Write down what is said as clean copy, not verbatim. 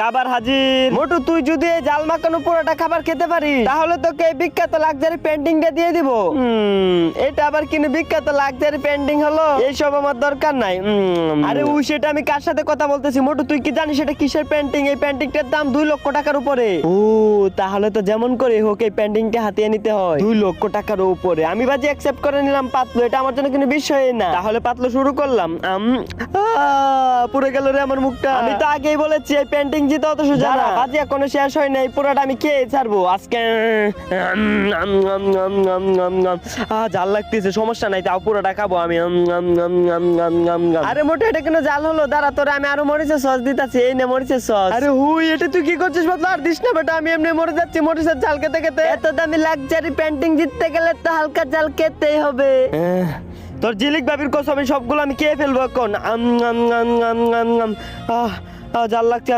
খাবার হাজির। মোটু তুই যদি এই জাল মাখানো পোড়াটা খাবার খেতে পারিস তাহলে তোকে এই বিখ্যাত লাক্সারি পেন্টিংটা দিয়ে দিব। এটা আবার কিনে বিখ্যাত লাক্সারি পেন্টিং হলো, এইসব আমার দরকার নাই। আরে ওই সেটা আমি কার সাথে কথা বলতেছি? মোটু তুই কি জানিস এটা কিসের পেন্টিং? এই পেন্টিংটার দাম 2 লক্ষ টাকার উপরে। ও তাহলে তো যেমন করে হোক এই পেন্টিংটা হাতিয়ে নিতে হয় 2 লক্ষ টাকার উপরে। আমি বাজি অ্যাকসেপ্ট করে নিলাম পাতলু, এটা আমার জন্য কোনো বিষয়ই না। তাহলে পাতলু শুরু করলাম। পুরো গেল রে আমার মুখটা। আমি তো আগেই বলেছি এই পেন্টিং জিতে অত সোজা না। বাজি এখনো শেষ হয় নাই, পুরোটা আমি খেয়ে ছাড়বো আজকে। জাল লাগতেছে, সমস্যা নাই, তাও পুরোটা খাবো আমি। আরে মোটে এটা কেন জাল হলো? দাঁড়া তোরে আমি আরো মরিচের সস দিতাছি। এই নে মরিচের সস। আরে হুই এটা তুই কি করছিস বদলা? আর দিস না বেটা, আমি এমনি মরে যাচ্ছি মরিচের ঝাল খেতে খেতে। এত দামি লাক্সারি পেন্টিং জিততে গেলে তো হালকা জাল খেতেই হবে। তোর ঝিলিক ভাবির কসম আমি সবগুলো আমি খেয়ে ফেলবো এখন। জাল লাগছে।